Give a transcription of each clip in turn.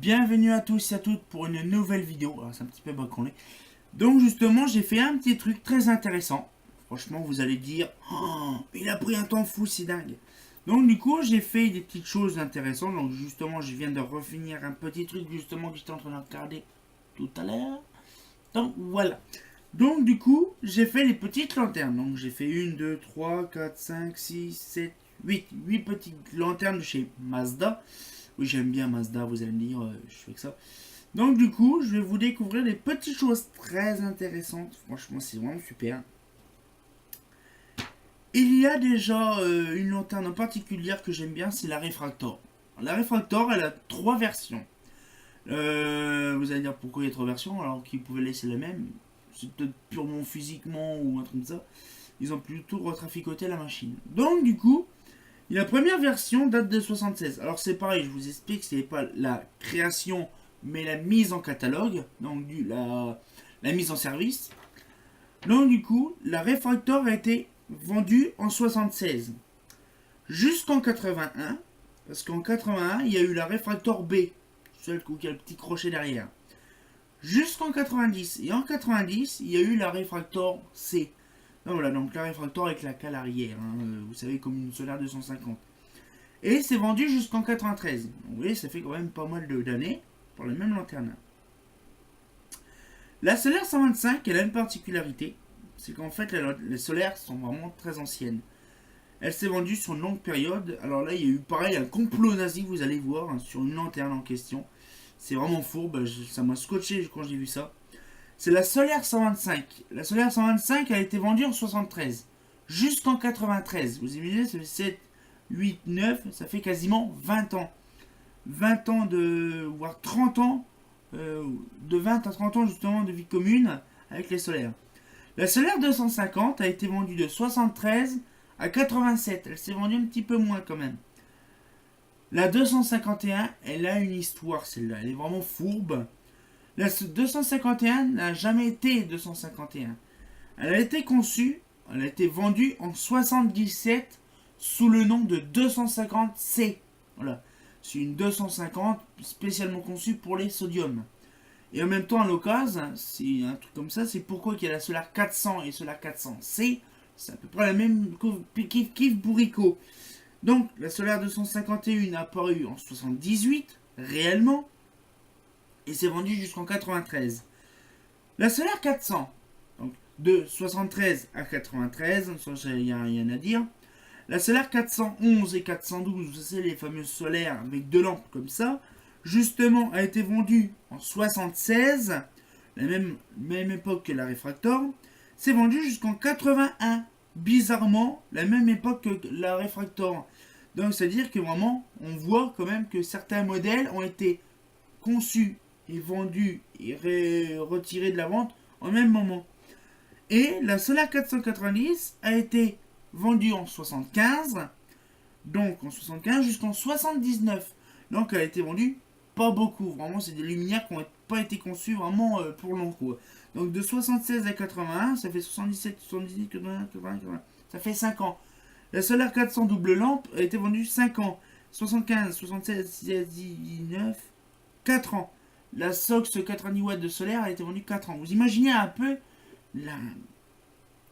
Bienvenue à tous et à toutes pour une nouvelle vidéo. Alors c'est un petit peu bricolé. Donc justement j'ai fait un petit truc très intéressant. Franchement vous allez dire oh, il a pris un temps fou, c'est dingue. Donc du coup j'ai fait des petites choses intéressantes. Donc justement je viens de refinir un petit truc justement que j'étais en train de regarder tout à l'heure. Donc voilà. Donc du coup j'ai fait les petites lanternes. Donc j'ai fait 1, 2, 3, 4, 5, 6, 7, 8 petites lanternes de chez Mazda. Oui, j'aime bien Mazda, vous allez me dire, je fais que ça. Donc du coup, je vais vous découvrir des petites choses très intéressantes. Franchement, c'est vraiment super. Il y a déjà une lanterne en particulier que j'aime bien, c'est la Refractor. La Refractor, elle a trois versions. Vous allez dire pourquoi il y a trois versions alors qu'ils pouvaient laisser la même. C'est peut-être purement physiquement ou un truc comme ça. Ils ont plutôt retraficoté la machine. Donc du coup, la première version date de 76. Alors c'est pareil, je vous explique, c'est pas la création, mais la mise en catalogue, donc la mise en service. Donc du coup, la Refractor a été vendue en 76 jusqu'en 81, parce qu'en 81, il y a eu la Refractor B, celle qui a le petit crochet derrière. Jusqu'en 90, et en 90, il y a eu la Refractor C. Donc voilà, donc la Refractor avec la cale arrière, hein, vous savez, comme une Solaire 250. Et c'est vendu jusqu'en 93. Vous voyez, ça fait quand même pas mal d'années pour la même lanterne. La Solaire 125, elle a une particularité, c'est qu'en fait, les solaires sont vraiment très anciennes. Elle s'est vendue sur une longue période. Alors là, il y a eu pareil un complot nazi, vous allez voir, hein, sur une lanterne en question. C'est vraiment fourbe, ça m'a scotché quand j'ai vu ça. C'est la Solaire 125. La Solaire 125 a été vendue en 73 jusqu'en 93. Vous imaginez, ça fait 7, 8, 9, ça fait quasiment 20 ans. 20 ans voire 30 ans, de 20 à 30 ans justement de vie commune avec les solaires. La Solaire 250 a été vendue de 73 à 87. Elle s'est vendue un petit peu moins quand même. La 251, elle a une histoire celle-là. Elle est vraiment fourbe. La 251 n'a jamais été 251. Elle a été conçue, elle a été vendue en 77 sous le nom de 250C. Voilà. C'est une 250 spécialement conçue pour les sodiums. Et en même temps, à l'occasion, c'est un truc comme ça, c'est pourquoi il y a la Solaire 400 et Solaire 400C. C'est à peu près la même kiff bourricot. Donc, la Solaire 251 a apparu en 78, réellement, et s'est vendue jusqu'en 93. La Solaire 400, donc de 73 à 93, il n'y a rien à dire. La Solaire 411 et 412, c'est les fameuses solaires avec deux lampes comme ça, justement a été vendue en 76, la même époque que la Refractor, c'est vendu jusqu'en 81, bizarrement la même époque que la Refractor. Donc c'est-à-dire que vraiment, on voit quand même que certains modèles ont été conçus et vendus et retirés de la vente en même moment. Et la Solaire 490 a été vendue en 75, donc en 75 jusqu'en 79. Donc elle a été vendue pas beaucoup, vraiment c'est des luminaires qui n'ont pas été conçues vraiment pour long quoi. Donc de 76 à 81, ça fait 77, 78, 80, 80, 80, ça fait 5 ans. La Solaire 400 double lampe a été vendue 5 ans. 75, 76, 19, 4 ans. La Sox 90 watts de solaire a été vendue 4 ans. Vous imaginez un peu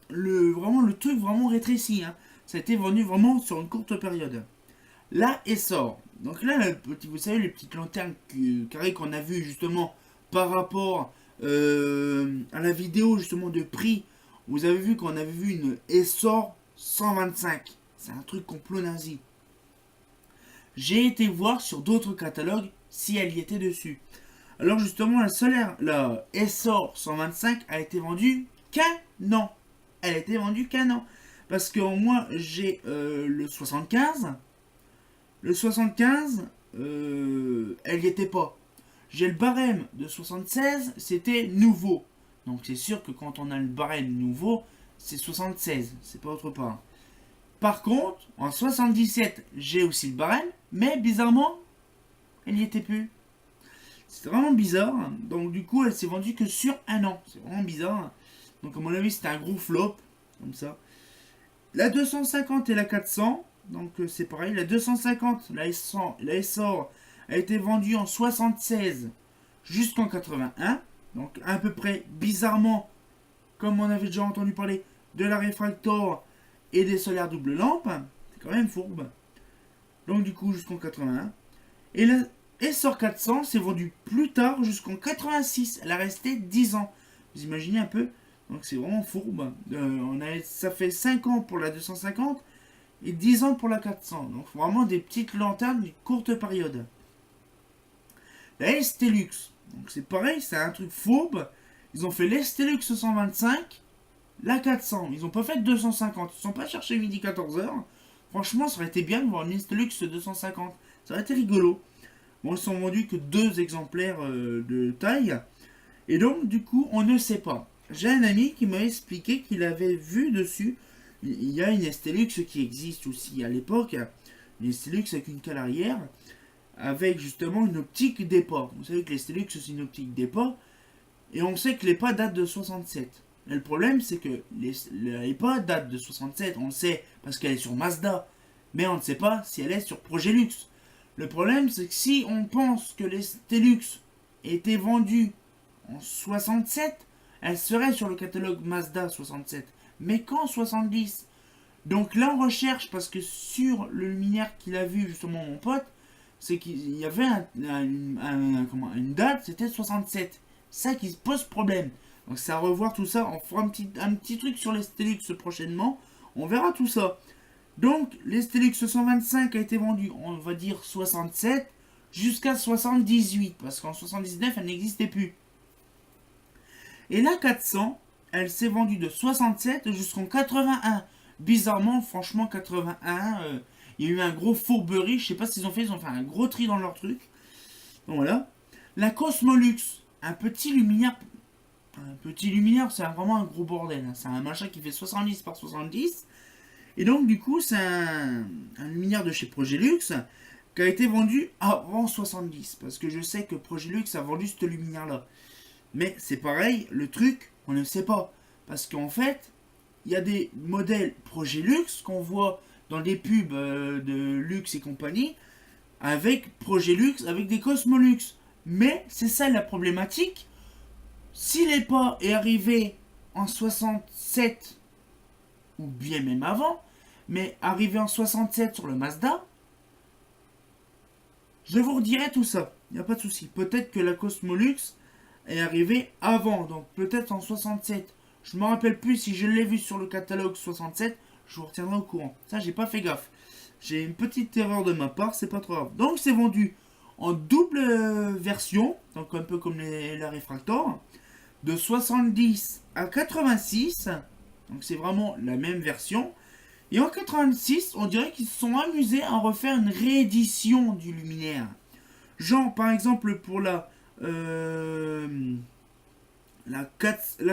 vraiment le truc vraiment rétréci. Hein. Ça a été vendu vraiment sur une courte période. La Essor. Donc là, vous savez, les petites lanternes carrées qu'on a vues justement par rapport à la vidéo justement de prix. Vous avez vu qu'on avait vu une Essor 125. C'est un truc complot nazi. J'ai été voir sur d'autres catalogues si elle y était dessus. Alors justement, la Essor 125 a été vendue qu'un an. Elle a été vendue qu'un an. Parce que moi, j'ai le 75. Le 75, elle n'y était pas. J'ai le barème de 76, c'était nouveau. Donc c'est sûr que quand on a le barème nouveau, c'est 76, c'est pas autre part. Par contre, en 77, j'ai aussi le barème, mais bizarrement, elle n'y était plus. C'est vraiment bizarre. Donc du coup, elle s'est vendue que sur un an. C'est vraiment bizarre. Donc à mon avis, c'était un gros flop. Comme ça. La 250 et la 400. Donc c'est pareil. La 250, la Essor a été vendue en 76 jusqu'en 81. Donc à peu près bizarrement, comme on avait déjà entendu parler, de la réfractor et des solaires double lampe. C'est quand même fourbe. Donc du coup jusqu'en 81. Et la SR 400 s'est vendue plus tard jusqu'en 86. Elle a resté 10 ans. Vous imaginez un peu. Donc c'est vraiment fourbe. Ça fait 5 ans pour la 250 et 10 ans pour la 400. Donc vraiment des petites lanternes d'une courte période. La Stelux. Donc c'est pareil, c'est un truc fourbe. Ils ont fait l'Stelux 125, la 400. Ils n'ont pas fait 250. Ils ne sont pas cherchés midi 14h. Franchement, ça aurait été bien de voir une Stelux 250. Ça aurait été rigolo. Bon, ils sont vendus que 2 exemplaires de taille. Et donc, du coup, on ne sait pas. J'ai un ami qui m'a expliqué qu'il avait vu dessus. Il y a une Stelux qui existe aussi à l'époque. Une Stelux avec une cale arrière. Avec justement une optique départ. Vous savez que les Stelux, c'est une optique départ. Et on sait que les pas datent de 67. Mais le problème, c'est que les pas datent de 67. On le sait parce qu'elle est sur Mazda. Mais on ne sait pas si elle est sur Progelux. Le problème, c'est que si on pense que les Stelux étaient vendus en 67, elles seraient sur le catalogue Mazda 67. Mais qu'en 70. Donc là, on recherche parce que sur le luminaire qu'il a vu, justement, mon pote, c'est qu'il y avait une date, c'était 67. Ça qui pose problème. Donc c'est à revoir tout ça. On fera un petit truc sur les Stelux prochainement. On verra tout ça. Donc les Stelux 125 a été vendu, on va dire 67, jusqu'à 78. Parce qu'en 79, elle n'existait plus. Et la 400, elle s'est vendue de 67 jusqu'en 81. Bizarrement, franchement, 81... il y a eu un gros fourberie, je sais pas ce qu'ils ont fait un gros tri dans leur truc. Donc voilà. La Cosmolux, un petit luminaire, c'est vraiment un gros bordel. C'est un machin qui fait 70 par 70. Et donc du coup, c'est un luminaire de chez Progelux qui a été vendu avant 70. Parce que je sais que Progelux a vendu ce luminaire-là. Mais c'est pareil, le truc, on ne sait pas. Parce qu'en fait, il y a des modèles Progelux qu'on voit dans des pubs de luxe et compagnie, avec Progelux, avec des Cosmolux. Mais c'est ça la problématique. Si l'EPA est arrivé en 67, ou bien même avant, mais arrivé en 67 sur le Mazda, je vous redirai tout ça. Il n'y a pas de souci. Peut-être que la Cosmolux est arrivée avant, donc peut-être en 67. Je me rappelle plus si je l'ai vu sur le catalogue 67. Je vous retiendrai au courant. Ça, j'ai pas fait gaffe. J'ai une petite erreur de ma part, c'est pas trop grave. Donc, c'est vendu en double version, donc un peu comme la Refractor, de 70 à 86. Donc, c'est vraiment la même version. Et en 86, on dirait qu'ils se sont amusés à refaire une réédition du luminaire. Genre, par exemple, pour la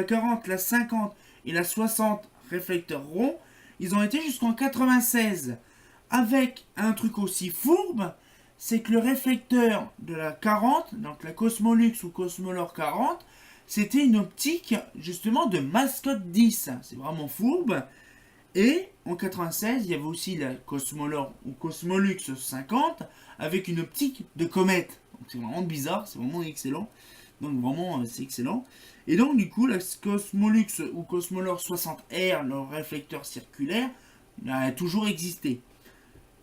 40, la 50 et la 60 réflecteurs ronds, ils ont été jusqu'en 96. Avec un truc aussi fourbe, c'est que le réflecteur de la 40, donc la Cosmolux ou Cosmolor 40, c'était une optique justement de Mascot 10. C'est vraiment fourbe. Et en 96, il y avait aussi la Cosmolor ou Cosmolux 50 avec une optique de comète. Donc c'est vraiment bizarre, c'est vraiment excellent. Donc vraiment, c'est excellent. Et donc du coup, la Cosmolux ou Cosmolor 60R, le réflecteur circulaire, a toujours existé.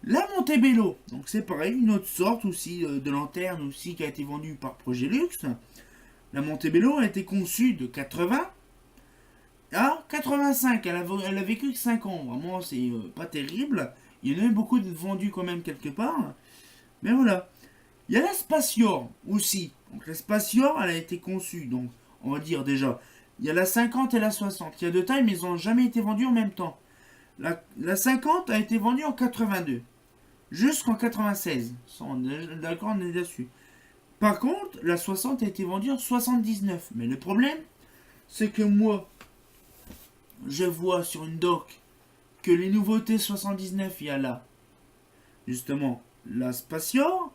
La Montebello, donc c'est pareil, une autre sorte aussi de lanterne aussi qui a été vendue par Progelux. La Montebello a été conçue de 80 à 85. Elle a vécu que 5 ans. Vraiment, c'est pas terrible. Il y en a eu beaucoup de vendus quand même quelque part. Mais voilà. Il y a la Spacior aussi. Donc la Spacior, elle a été conçue. Donc on va dire déjà, il y a la 50 et la 60. Il y a deux tailles, mais ils n'ont jamais été vendus en même temps. La 50 a été vendue en 82. Jusqu'en 96. D'accord, on est là-dessus. Par contre, la 60 a été vendue en 79. Mais le problème, c'est que moi, je vois sur une doc que les nouveautés 79, il y a là, justement, la Spacior,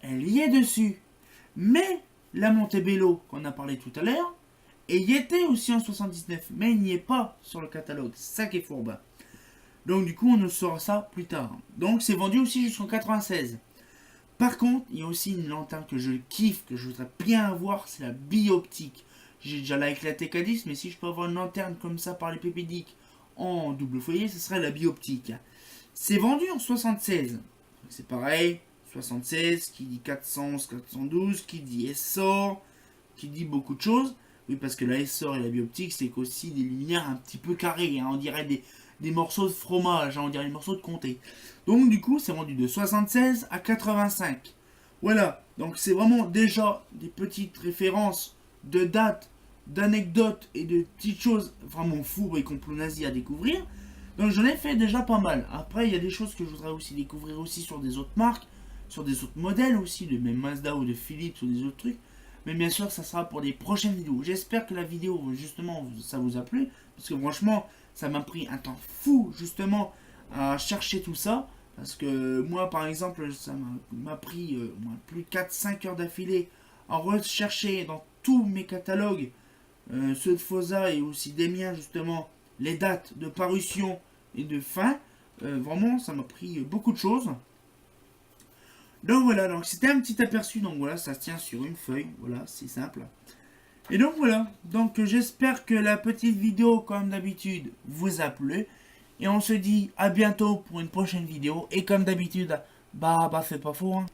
elle y est dessus. Mais la Montebello, qu'on a parlé tout à l'heure, et y était aussi en 79, mais il n'y est pas sur le catalogue. C'est ça qui est fourbe. Donc du coup, on ne saura ça plus tard. Donc c'est vendu aussi jusqu'en 96. Par contre, il y a aussi une lanterne que je kiffe, que je voudrais bien avoir, c'est la bioptique. J'ai déjà la éclaté K10, mais si je peux avoir une lanterne comme ça par les pépédiques en double foyer, ce serait la bioptique. C'est vendu en 76. C'est pareil, 76, qui dit 411, 412, qui dit essor, qui dit beaucoup de choses. Oui, parce que la essor et la bioptique, c'est aussi des lumières un petit peu carrées, hein, on dirait des morceaux de fromage, hein, on dirait des morceaux de comté. Donc du coup, c'est vendu de 76 à 85. Voilà, donc c'est vraiment déjà des petites références de dates, d'anecdotes et de petites choses vraiment fous et complot nazi à découvrir. Donc j'en ai fait déjà pas mal. Après, il y a des choses que je voudrais aussi découvrir aussi sur des autres marques, sur des autres modèles aussi, de même Mazda ou de Philips ou des autres trucs. Mais bien sûr, ça sera pour des prochaines vidéos. J'espère que la vidéo, justement, ça vous a plu. Parce que franchement, ça m'a pris un temps fou, justement, à chercher tout ça. Parce que moi, par exemple, ça m'a pris plus de 4-5 heures d'affilée à rechercher dans tous mes catalogues, ceux de FOSA et aussi des miens, justement, les dates de parution et de fin. Vraiment, ça m'a pris beaucoup de choses. Donc voilà, donc c'était un petit aperçu, donc voilà, ça se tient sur une feuille, voilà, c'est simple. Et donc voilà, donc j'espère que la petite vidéo, comme d'habitude, vous a plu. Et on se dit à bientôt pour une prochaine vidéo. Et comme d'habitude, bah c'est pas faux, hein.